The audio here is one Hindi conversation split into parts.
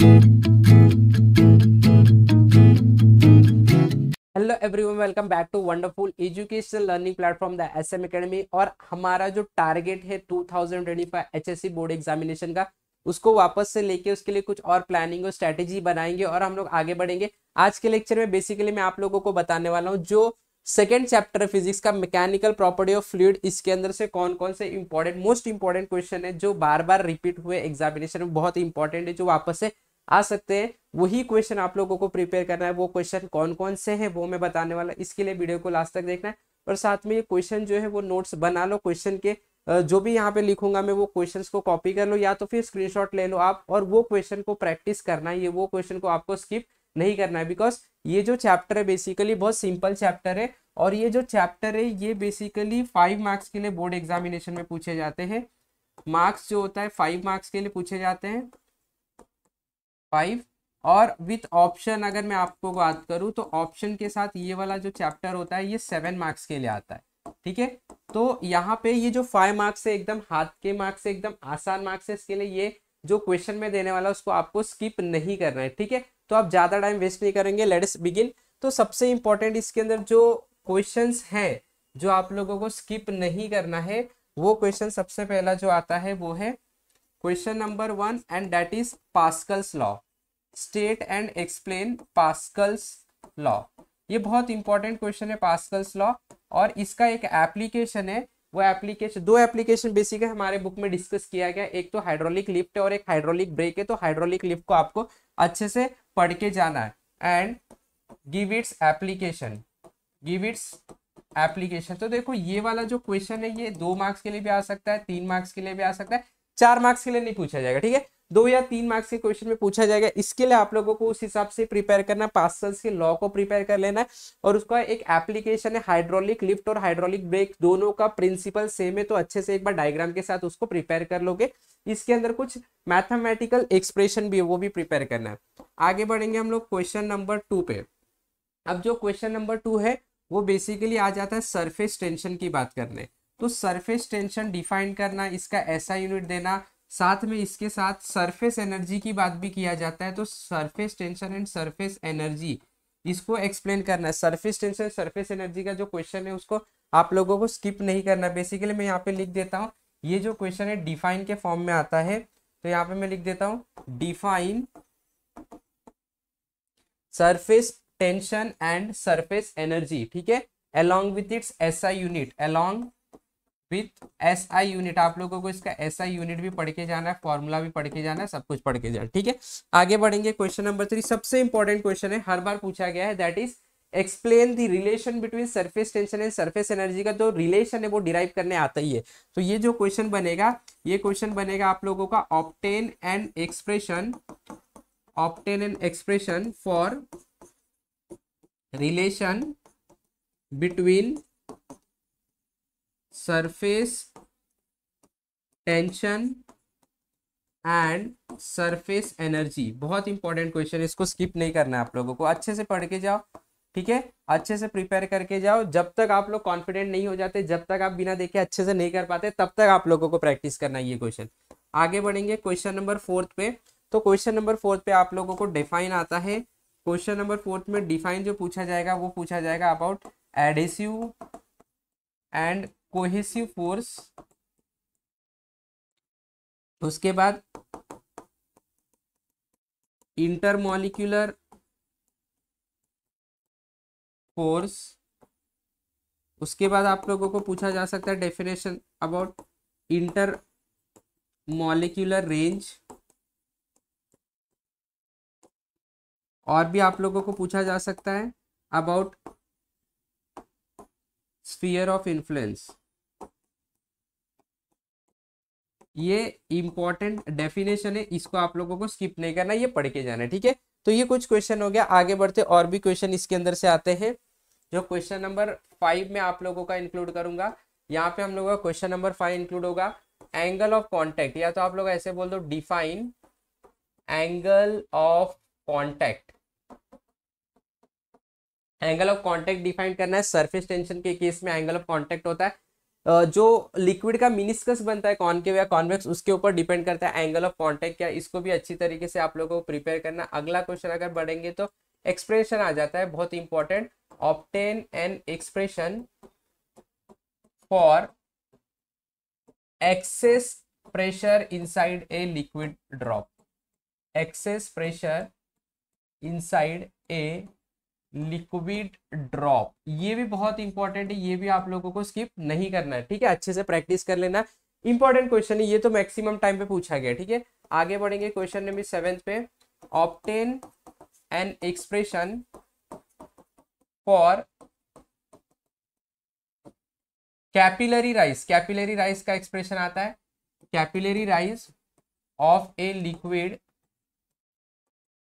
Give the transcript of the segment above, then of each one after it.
Hello everyone, welcome back to wonderful educational learning platform the SM Academy. और हमारा जो टारगेट है 2025 एचएससी बोर्ड एग्जामिनेशन का, उसको वापस से लेके उसके लिए कुछ और प्लानिंग और स्ट्रेटेजी बनाएंगे और हम लोग आगे बढ़ेंगे। आज के लेक्चर में बेसिकली मैं आप लोगों को बताने वाला हूँ जो सेकेंड चैप्टर है फिजिक्स का, मैकेनिकल प्रॉपर्टी ऑफ फ्लूइड, इसके अंदर से कौन कौन से इंपॉर्टेंट मोस्ट इंपॉर्टेंट क्वेश्चन है जो बार बार रिपीट हुए एग्जामिनेशन में, बहुत इंपॉर्टेंट है, जो वापस से आ सकते हैं। वही क्वेश्चन आप लोगों को प्रिपेयर करना है। वो क्वेश्चन कौन कौन से हैं वो मैं बताने वाला, इसके लिए वीडियो को लास्ट तक देखना है। और साथ में ये क्वेश्चन जो है वो नोट्स बना लो। क्वेश्चन के जो भी यहाँ पे लिखूंगा मैं, वो क्वेश्चंस को कॉपी कर लो या तो फिर स्क्रीनशॉट ले लो आप, और वो क्वेश्चन को प्रैक्टिस करना है। ये वो क्वेश्चन को आपको स्किप नहीं करना है, बिकॉज ये जो चैप्टर है बेसिकली बहुत सिंपल चैप्टर है। और ये जो चैप्टर है ये बेसिकली 5 मार्क्स के लिए बोर्ड एग्जामिनेशन में पूछे जाते हैं। मार्क्स जो होता है 5 मार्क्स के लिए पूछे जाते हैं, 5। और विथ ऑप्शन अगर मैं आपको बात करूं तो ऑप्शन के साथ ये वाला जो चैप्टर होता है ये 7 मार्क्स के लिए आता है। ठीक है, तो यहाँ पे ये जो 5 मार्क्स है एकदम हाथ के मार्क्स है, एकदम आसान मार्क्स है। इसके लिए ये जो क्वेश्चन में देने वाला उसको आपको स्किप नहीं करना है। ठीक है, तो आप ज्यादा टाइम वेस्ट नहीं करेंगे, लेट्स बिगिन। तो सबसे इंपॉर्टेंट इसके अंदर जो क्वेश्चंस है जो आप लोगों को स्किप नहीं करना है, वो क्वेश्चन सबसे पहला जो आता है वो है question number 1, and that is Pascal's law. State and explain Pascal's law. ये बहुत इंपॉर्टेंट क्वेश्चन है पास्कल्स लॉ, और इसका एक एप्लीकेशन है। वो एप्लीकेशन, दो एप्लीकेशन बेसिकली हमारे बुक में डिस्कस किया गया। एक तो हाइड्रोलिक लिफ्ट है और एक हाइड्रोलिक ब्रेक है। तो हाइड्रोलिक लिफ्ट को आपको अच्छे से पढ़ के जाना है and give its application, give its application. तो देखो ये वाला जो क्वेश्चन है ये 2 मार्क्स के लिए भी आ सकता है, 3 मार्क्स के लिए भी आ सकता है, 4 मार्क्स के लिए नहीं पूछा जाएगा। ठीक है, 2 या 3 मार्क्स के क्वेश्चन में पूछा जाएगा। इसके लिए आप लोगों को उस हिसाब से प्रिपेयर करना है, पास्कल्स के लॉ को प्रिपेयर कर लेना है। और उसका एक एप्लीकेशन है, हाइड्रोलिक लिफ्ट और हाइड्रोलिक ब्रेक, दोनों का प्रिंसिपल सेम है। तो अच्छे से एक बार डायग्राम के साथ उसको प्रिपेयर कर लोगे। इसके अंदर कुछ मैथमेटिकल एक्सप्रेशन भी है, वो भी प्रिपेयर करना है। आगे बढ़ेंगे हम लोग क्वेश्चन नंबर 2 पे। अब जो क्वेश्चन नंबर 2 है वो बेसिकली आ जाता है सरफेस टेंशन की बात करने। तो सरफेस टेंशन डिफाइन करना, इसका ऐसा यूनिट देना, साथ में इसके साथ सरफेस एनर्जी की बात भी किया जाता है। तो surface tension and surface energy, इसको एक्सप्लेन करना है। सरफेस टेंशन सरफेस एनर्जी का जो क्वेश्चन है उसको आप लोगों को स्किप नहीं करना। बेसिकली मैं यहाँ पे लिख देता हूँ, ये जो क्वेश्चन है डिफाइन के फॉर्म में आता है। तो यहाँ पे मैं लिख देता हूँ define surface tension and surface energy. ठीक है, along with its SI unit, along with SI unit. आप लोगों को इसका SI यूनिट भी पढ़ के जाना है, फॉर्मूला भी पढ़ के जाना है, सब कुछ पढ़ के जाना है। ठीक है, आगे बढ़ेंगे। क्वेश्चन नंबर 3 सबसे इंपॉर्टेंट क्वेश्चन है, हर बार पूछा गया है, that is explain the relation between surface tension and surface energy. का जो रिलेशन है वो डिराइव करने आता ही है। तो ये जो क्वेश्चन बनेगा, ये क्वेश्चन बनेगा आप लोगों का obtain an expression, obtain an expression for relation between surface tension and surface energy. बहुत इंपॉर्टेंट क्वेश्चन, इसको स्किप नहीं करना है आप लोगों को। अच्छे से पढ़ के जाओ, ठीक है, अच्छे से प्रिपेयर करके जाओ। जब तक आप लोग कॉन्फिडेंट नहीं हो जाते, जब तक आप बिना देखे अच्छे से नहीं कर पाते, तब तक आप लोगों को प्रैक्टिस करना है ये क्वेश्चन। आगे बढ़ेंगे क्वेश्चन नंबर 4 पे। तो क्वेश्चन नंबर 4 पे आप लोगों को डिफाइन आता है। क्वेश्चन नंबर 4 में डिफाइन जो पूछा जाएगा वो पूछा जाएगा about adhesive and cohesive force. उसके बाद इंटरमॉलिक्यूलर फोर्स। उसके बाद आप लोगों को पूछा जा सकता है definition about inter molecular range. और भी आप लोगों को पूछा जा सकता है अबाउट स्फीयर ऑफ इन्फ्लुएंस। ये इंपॉर्टेंट डेफिनेशन है, इसको आप लोगों को स्किप नहीं करना, ये पढ़ के जाना है। ठीक है, तो ये कुछ क्वेश्चन हो गया। आगे बढ़ते और भी क्वेश्चन इसके अंदर से आते हैं, जो क्वेश्चन नंबर 5 में आप लोगों का इंक्लूड करूंगा। यहाँ पे हम लोगों का क्वेश्चन नंबर 5 इंक्लूड होगा एंगल ऑफ कॉन्टैक्ट, या तो आप लोग ऐसे बोल दो define angle of contact. Angle of contact define करना है। सरफेस टेंशन के केस में एंगल ऑफ कॉन्टैक्ट होता है जो लिक्विड का मिनिस्कस बनता है कॉनकेव या कॉन्वेक्स, उसके ऊपर डिपेंड करता है एंगल ऑफ कांटेक्ट क्या, इसको भी अच्छी तरीके से आप लोगों को प्रिपेयर करना। अगला क्वेश्चन अगर बढ़ेंगे तो एक्सप्रेशन आ जाता है, बहुत important. Obtain an expression for excess pressure inside a liquid drop, excess pressure inside a liquid drop, ये भी बहुत इंपॉर्टेंट है, ये भी आप लोगों को स्किप नहीं करना है, ठीक है, अच्छे से प्रैक्टिस कर लेना। इंपॉर्टेंट क्वेश्चन है ये, तो मैक्सिमम टाइम पे पूछा गया, ठीक है। आगे बढ़ेंगे क्वेश्चन नंबर 7 पे। Obtain an expression for capillary rise, capillary rise का एक्सप्रेशन आता है, capillary rise of a liquid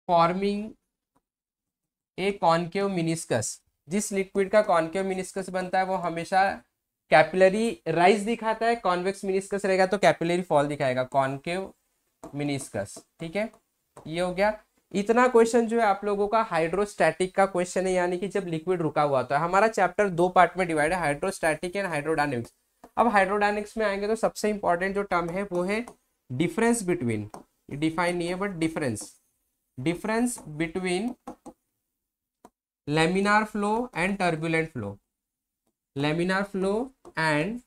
forming a concave meniscus. जिस लिक्विड का कॉनकेव मिनिस्कस बनता है वो हमेशा कैपिलरी राइज दिखाता है, कॉन्वेक्स मिनिस्कस रहेगा तो कैपिलरी फॉल दिखाएगा, कॉनकेव मिनिस्कस, ठीक है। ये हो गया। इतना क्वेश्चन जो है आप लोगों का हाइड्रोस्टैटिक का क्वेश्चन है, यानी कि जब लिक्विड रुका हुआ होता है। हमारा चैप्टर 2 पार्ट में डिवाइड है, हाइड्रोस्टैटिक एंड हाइड्रोडायनेमिक्स। अब हाइड्रोडायनेमिक्स में आएंगे तो सबसे इंपॉर्टेंट जो टर्म है वो है डिफरेंस बिटवीन, डिफाइन नहीं है but difference between laminar flow and turbulent flow, laminar flow and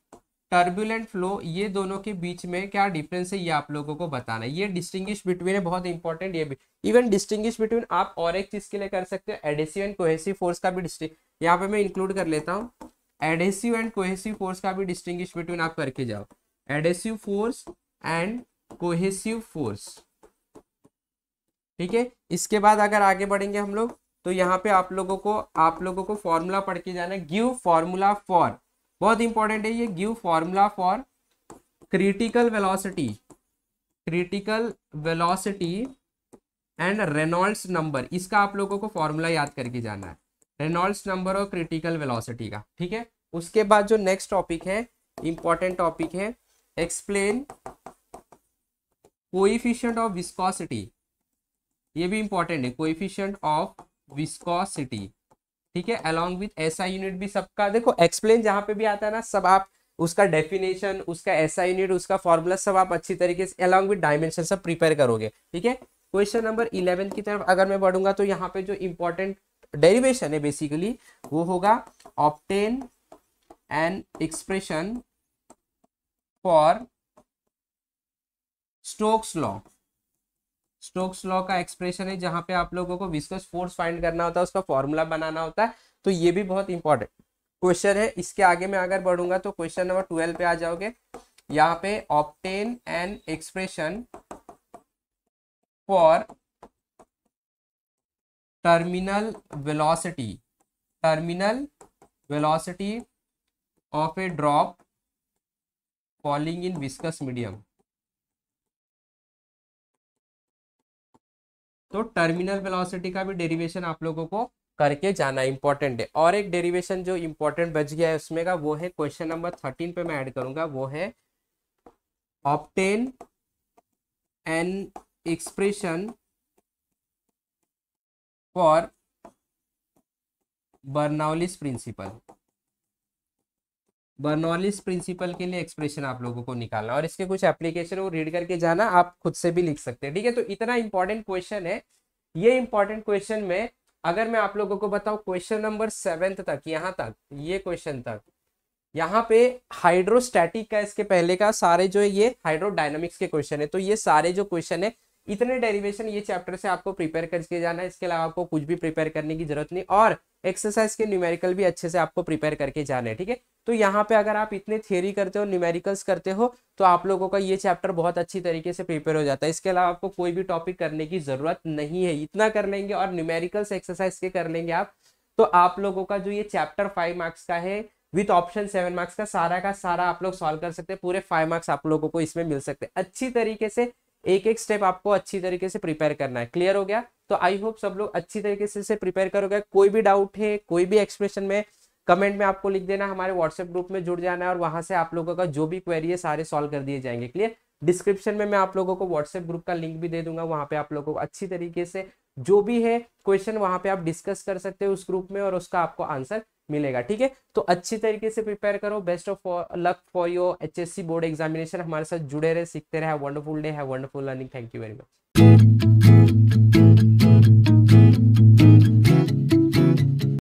turbulent flow, ये दोनों के बीच में क्या डिफरेंस है ये आप लोगों को बताना है। ये डिस्टिंग्विश बिटवीन है, बहुत इंपॉर्टेंट ये भी। इवन डिस्टिंग्विश बिटवीन आप और एक चीज के लिए कर सकते हो, एडेसिव एंड कोहेसिव फोर्स का भी यहाँ पे मैं इंक्लूड कर लेता हूँ। एडेसिव एंड कोहेसिव फोर्स का भी डिस्टिंग्विश बिटवीन आप करके जाओ, adhesive force and cohesive force, ठीक है। इसके बाद अगर आगे बढ़ेंगे हम लोग तो यहाँ पे आप लोगों को फॉर्मूला पढ़ के जाना है, गिव फॉर्मूला फॉर, बहुत इंपॉर्टेंट है ये, give formula for critical velocity and Reynolds number, इसका आप लोगों को फॉर्मूला याद करके जाना है, रेनॉल्ड्स नंबर और क्रिटिकल वेलोसिटी का, ठीक है। उसके बाद जो नेक्स्ट टॉपिक है, इंपॉर्टेंट टॉपिक है, एक्सप्लेन कोएफिशिएंट ऑफ विस्कोसिटी, ये भी इंपॉर्टेंट है, कोएफिशिएंट ऑफ विस्कोसिटी, ठीक है, अलॉन्ग विथ एसआई यूनिट भी सबका। देखो एक्सप्लेन जहां पे भी आता है ना, सब आप उसका डेफिनेशन, उसका एसआई यूनिट, उसका फॉर्मूला सब आप अच्छी तरीके से अलॉन्ग विथ डायमेंशन सब प्रिपेयर करोगे, ठीक है। क्वेश्चन नंबर 11 की तरफ अगर मैं बढ़ूंगा तो यहाँ पे जो इंपॉर्टेंट डेरिवेशन है बेसिकली वो होगा obtain an expression for Stokes law, Stokes law का एक्सप्रेशन है जहां पे आप लोगों को विस्कस फोर्स फाइंड करना होता है, उसका फॉर्मूला बनाना होता है, तो ये भी बहुत इंपॉर्टेंट क्वेश्चन है। इसके आगे मैं अगर बढ़ूंगा तो क्वेश्चन नंबर 12 पे आ जाओगे, यहाँ पे obtain an expression for terminal velocity of A drop falling in viscous medium, तो टर्मिनल वेलोसिटी का भी डेरिवेशन आप लोगों को करके जाना इंपॉर्टेंट है। और एक डेरिवेशन जो इंपॉर्टेंट बच गया है उसमें का, वो है क्वेश्चन नंबर 13 पे मैं ऐड करूंगा, वो है obtain an expression for Bernoulli's principle, Bernoulli's principle के लिए एक्सप्रेशन आप लोगों को निकालना, और इसके कुछ एप्लीकेशन वो रीड करके जाना, आप खुद से भी लिख सकते हैं, ठीक है। तो इतना इंपॉर्टेंट क्वेश्चन है ये। इंपॉर्टेंट क्वेश्चन में अगर मैं आप लोगों को बताऊं क्वेश्चन नंबर 7 तक, यहाँ तक, ये क्वेश्चन तक, यहाँ पे हाइड्रोस्टैटिक का इसके पहले का सारे जो है ये हाइड्रोडायनामिक्स के क्वेश्चन है, तो ये सारे जो क्वेश्चन है इतने डेरिवेशन ये चैप्टर से आपको प्रिपेयर करके जाना है। इसके अलावा आपको कुछ भी प्रिपेयर करने की जरूरत नहीं, और एक्सरसाइज के न्यूमेरिकल भी अच्छे से आपको प्रिपेयर करके जाना है, ठीक है। तो यहाँ पे अगर आप इतने थियरी करते हो, न्यूमेरिकल्स करते हो, तो आप लोगों का ये चैप्टर बहुत अच्छी तरीके से प्रिपेयर हो जाता है। इसके अलावा आपको कोई भी टॉपिक करने की जरूरत नहीं है, इतना कर लेंगे और न्यूमेरिकल्स एक्सरसाइज के कर लेंगे आप, तो आप लोगों का जो ये चैप्टर 5 मार्क्स का है विथ ऑप्शन 7 मार्क्स का सारा आप लोग सॉल्व कर सकते हैं, पूरे 5 मार्क्स आप लोगों को इसमें मिल सकते हैं। अच्छी तरीके से एक एक स्टेप आपको अच्छी तरीके से प्रिपेयर करना है। क्लियर हो गया? तो आई होप सब लोग अच्छी तरीके से प्रिपेयर करोगे। कोई भी डाउट है, कोई भी एक्सप्रेशन में, कमेंट में आपको लिख देना, हमारे व्हाट्सएप ग्रुप में जुड़ जाना है और वहां से आप लोगों का जो भी क्वेरी है सारे सॉल्व कर दिए जाएंगे। क्लियर? डिस्क्रिप्शन में मैं आप लोगों को व्हाट्सएप ग्रुप का लिंक भी दे दूंगा, वहां पे आप लोगों को अच्छी तरीके से जो भी है क्वेश्चन वहां पे आप डिस्कस कर सकते हो उस ग्रुप में, और उसका आपको आंसर मिलेगा। ठीक है, तो अच्छी तरीके से प्रिपेयर करो। Best of luck for your HSC board examination. हमारे साथ जुड़े रहे, सीखते रहे। Have wonderful day, have wonderful learning. Thank you very much.